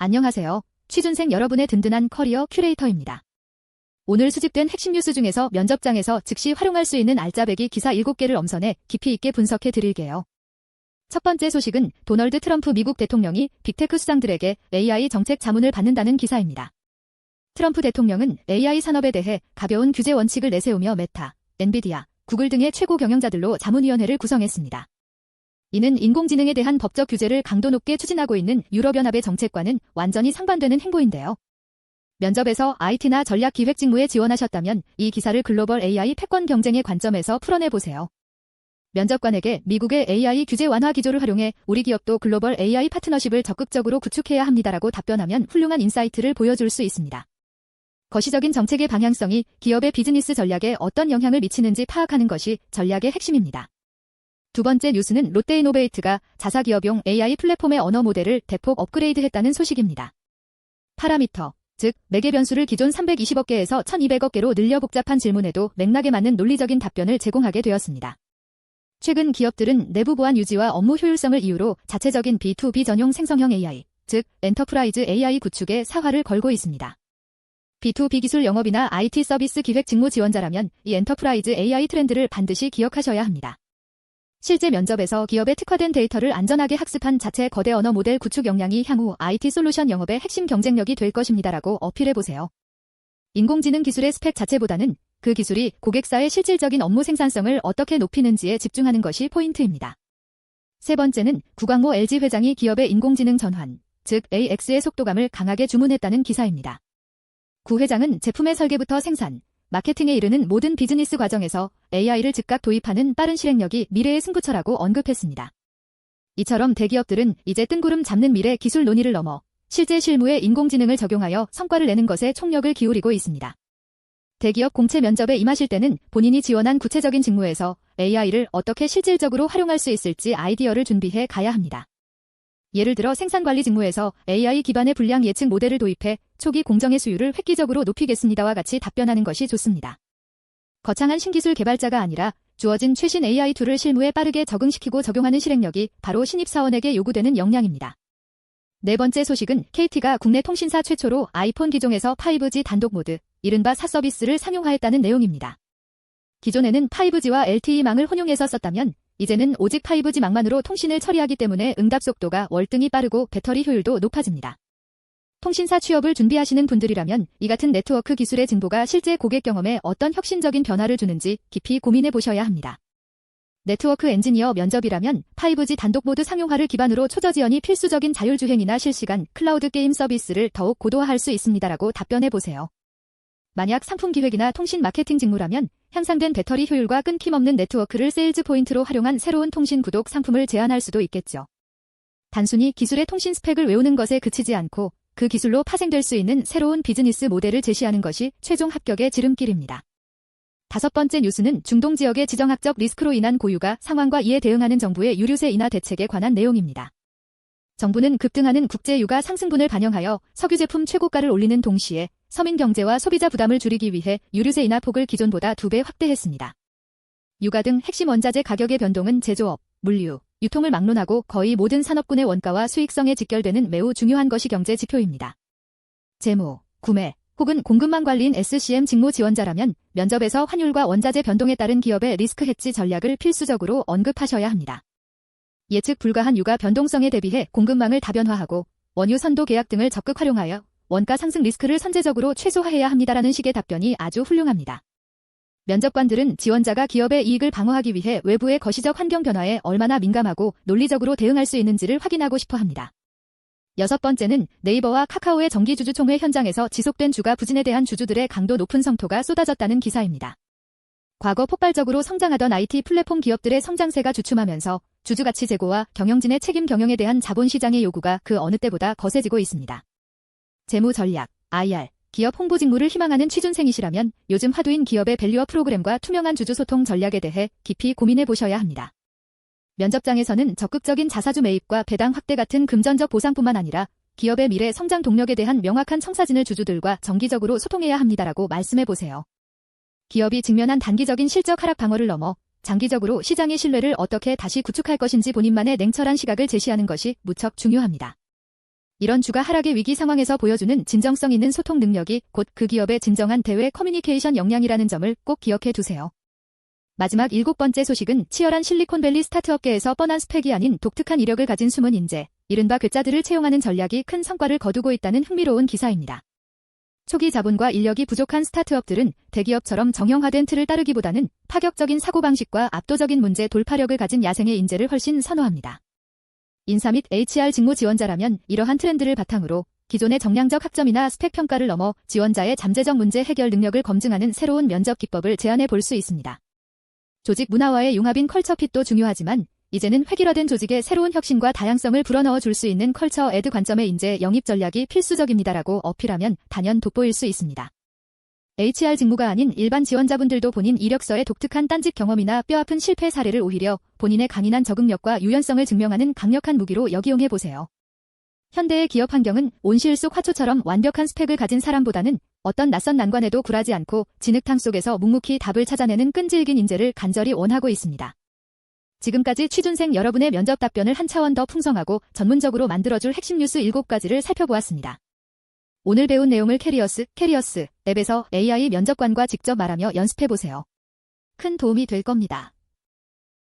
안녕하세요. 취준생 여러분의 든든한 커리어 큐레이터입니다. 오늘 수집된 핵심 뉴스 중에서 면접장에서 즉시 활용할 수 있는 알짜배기 기사 7개를 엄선해 깊이 있게 분석해 드릴게요. 첫 번째 소식은 도널드 트럼프 미국 대통령이 빅테크 수장들에게 AI 정책 자문을 받는다는 기사입니다. 트럼프 대통령은 AI 산업에 대해 가벼운 규제 원칙을 내세우며 메타, 엔비디아, 구글 등의 최고 경영자들로 자문위원회를 구성했습니다. 이는 인공지능에 대한 법적 규제를 강도 높게 추진하고 있는 유럽연합의 정책과는 완전히 상반되는 행보인데요. 면접에서 IT나 전략기획 직무에 지원하셨다면 이 기사를 글로벌 AI 패권 경쟁의 관점에서 풀어내보세요. 면접관에게 미국의 AI 규제 완화 기조를 활용해 우리 기업도 글로벌 AI 파트너십을 적극적으로 구축해야 합니다라고 답변하면 훌륭한 인사이트를 보여줄 수 있습니다. 거시적인 정책의 방향성이 기업의 비즈니스 전략에 어떤 영향을 미치는지 파악하는 것이 전략의 핵심입니다. 두 번째 뉴스는 롯데이노베이트가 자사기업용 AI 플랫폼의 언어 모델을 대폭 업그레이드했다는 소식입니다. 파라미터, 즉 매개 변수를 기존 320억 개에서 1200억 개로 늘려 복잡한 질문에도 맥락에 맞는 논리적인 답변을 제공하게 되었습니다. 최근 기업들은 내부 보안 유지와 업무 효율성을 이유로 자체적인 B2B 전용 생성형 AI, 즉 엔터프라이즈 AI 구축에 사활을 걸고 있습니다. B2B 기술 영업이나 IT 서비스 기획 직무 지원자라면 이 엔터프라이즈 AI 트렌드를 반드시 기억하셔야 합니다. 실제 면접에서 기업에 특화된 데이터를 안전하게 학습한 자체 거대 언어 모델 구축 역량이 향후 IT 솔루션 영업의 핵심 경쟁력이 될 것입니다라고 어필해보세요. 인공지능 기술의 스펙 자체보다는 그 기술이 고객사의 실질적인 업무 생산성을 어떻게 높이는지에 집중하는 것이 포인트입니다. 세 번째는 구광모 LG 회장이 기업의 인공지능 전환, 즉 AX의 속도감을 강하게 주문했다는 기사입니다. 구 회장은 제품의 설계부터 생산, 마케팅에 이르는 모든 비즈니스 과정에서 AI를 즉각 도입하는 빠른 실행력이 미래의 승부처라고 언급했습니다. 이처럼 대기업들은 이제 뜬구름 잡는 미래 기술 논의를 넘어 실제 실무에 인공지능을 적용하여 성과를 내는 것에 총력을 기울이고 있습니다. 대기업 공채 면접에 임하실 때는 본인이 지원한 구체적인 직무에서 AI를 어떻게 실질적으로 활용할 수 있을지 아이디어를 준비해 가야 합니다. 예를 들어 생산관리 직무에서 AI 기반의 불량 예측 모델을 도입해 초기 공정의 수율을 획기적으로 높이겠습니다와 같이 답변하는 것이 좋습니다. 거창한 신기술 개발자가 아니라 주어진 최신 AI 툴을 실무에 빠르게 적응시키고 적용하는 실행력이 바로 신입사원에게 요구되는 역량입니다. 네 번째 소식은 KT가 국내 통신사 최초로 아이폰 기종에서 5G 단독 모드, 이른바 사서비스를 상용화했다는 내용입니다. 기존에는 5G와 LTE망을 혼용해서 썼다면 이제는 오직 5G망만으로 통신을 처리하기 때문에 응답 속도가 월등히 빠르고 배터리 효율도 높아집니다. 통신사 취업을 준비하시는 분들이라면 이 같은 네트워크 기술의 증보가 실제 고객 경험에 어떤 혁신적인 변화를 주는지 깊이 고민해 보셔야 합니다. 네트워크 엔지니어 면접이라면 5G 단독 모드 상용화를 기반으로 초저지연이 필수적인 자율주행이나 실시간 클라우드 게임 서비스를 더욱 고도화할 수 있습니다라고 답변해 보세요. 만약 상품 기획이나 통신 마케팅 직무라면 향상된 배터리 효율과 끊김없는 네트워크를 세일즈 포인트로 활용한 새로운 통신 구독 상품을 제안할 수도 있겠죠. 단순히 기술의 통신 스펙을 외우는 것에 그치지 않고 그 기술로 파생될 수 있는 새로운 비즈니스 모델을 제시하는 것이 최종 합격의 지름길입니다. 다섯 번째 뉴스는 중동 지역의 지정학적 리스크로 인한 고유가 상황과 이에 대응하는 정부의 유류세 인하 대책에 관한 내용입니다. 정부는 급등하는 국제 유가 상승분을 반영하여 석유 제품 최고가를 올리는 동시에 서민 경제와 소비자 부담을 줄이기 위해 유류세 인하 폭을 기존보다 2배 확대했습니다. 유가 등 핵심 원자재 가격의 변동은 제조업, 물류, 유통을 막론하고 거의 모든 산업군의 원가와 수익성에 직결되는 매우 중요한 것이 경제 지표입니다. 재무, 구매, 혹은 공급망 관리인 SCM 직무 지원자라면 면접에서 환율과 원자재 변동에 따른 기업의 리스크 해지 전략을 필수적으로 언급하셔야 합니다. 예측 불가한 유가 변동성에 대비해 공급망을 다변화하고 원유 선도 계약 등을 적극 활용하여 원가 상승 리스크를 선제적으로 최소화해야 합니다라는 식의 답변이 아주 훌륭합니다. 면접관들은 지원자가 기업의 이익을 방어하기 위해 외부의 거시적 환경 변화에 얼마나 민감하고 논리적으로 대응할 수 있는지를 확인하고 싶어 합니다. 여섯 번째는 네이버와 카카오의 정기주주총회 현장에서 지속된 주가 부진에 대한 주주들의 강도 높은 성토가 쏟아졌다는 기사입니다. 과거 폭발적으로 성장하던 IT 플랫폼 기업들의 성장세가 주춤하면서 주주가치 제고와 경영진의 책임 경영에 대한 자본시장의 요구가 그 어느 때보다 거세지고 있습니다. 재무 전략, IR, 기업 홍보 직무를 희망하는 취준생이시라면 요즘 화두인 기업의 밸류업 프로그램과 투명한 주주 소통 전략에 대해 깊이 고민해 보셔야 합니다. 면접장에서는 적극적인 자사주 매입과 배당 확대 같은 금전적 보상뿐만 아니라 기업의 미래 성장 동력에 대한 명확한 청사진을 주주들과 정기적으로 소통해야 합니다라고 말씀해 보세요. 기업이 직면한 단기적인 실적 하락 방어를 넘어 장기적으로 시장의 신뢰를 어떻게 다시 구축할 것인지 본인만의 냉철한 시각을 제시하는 것이 무척 중요합니다. 이런 주가 하락의 위기 상황에서 보여주는 진정성 있는 소통 능력이 곧 그 기업의 진정한 대외 커뮤니케이션 역량이라는 점을 꼭 기억해 두세요. 마지막 7번째 소식은 치열한 실리콘밸리 스타트업계에서 뻔한 스펙이 아닌 독특한 이력을 가진 숨은 인재, 이른바 괴짜들을 채용하는 전략이 큰 성과를 거두고 있다는 흥미로운 기사입니다. 초기 자본과 인력이 부족한 스타트업들은 대기업처럼 정형화된 틀을 따르기보다는 파격적인 사고방식과 압도적인 문제 돌파력을 가진 야생의 인재를 훨씬 선호합니다. 인사 및 HR 직무 지원자라면 이러한 트렌드를 바탕으로 기존의 정량적 학점이나 스펙 평가를 넘어 지원자의 잠재적 문제 해결 능력을 검증하는 새로운 면접 기법을 제안해 볼 수 있습니다. 조직 문화와의 융합인 컬처핏도 중요하지만 이제는 획일화된 조직에 새로운 혁신과 다양성을 불어넣어 줄 수 있는 컬처 애드 관점의 인재 영입 전략이 필수적입니다라고 어필하면 단연 돋보일 수 있습니다. HR 직무가 아닌 일반 지원자분들도 본인 이력서의 독특한 딴짓 경험이나 뼈아픈 실패 사례를 오히려 본인의 강인한 적응력과 유연성을 증명하는 강력한 무기로 역이용해 보세요. 현대의 기업 환경은 온실 속 화초처럼 완벽한 스펙을 가진 사람보다는 어떤 낯선 난관에도 굴하지 않고 진흙탕 속에서 묵묵히 답을 찾아내는 끈질긴 인재를 간절히 원하고 있습니다. 지금까지 취준생 여러분의 면접 답변을 한 차원 더 풍성하고 전문적으로 만들어줄 핵심 뉴스 7가지를 살펴보았습니다. 오늘 배운 내용을 캐리어스 앱에서 AI 면접관과 직접 말하며 연습해보세요. 큰 도움이 될 겁니다.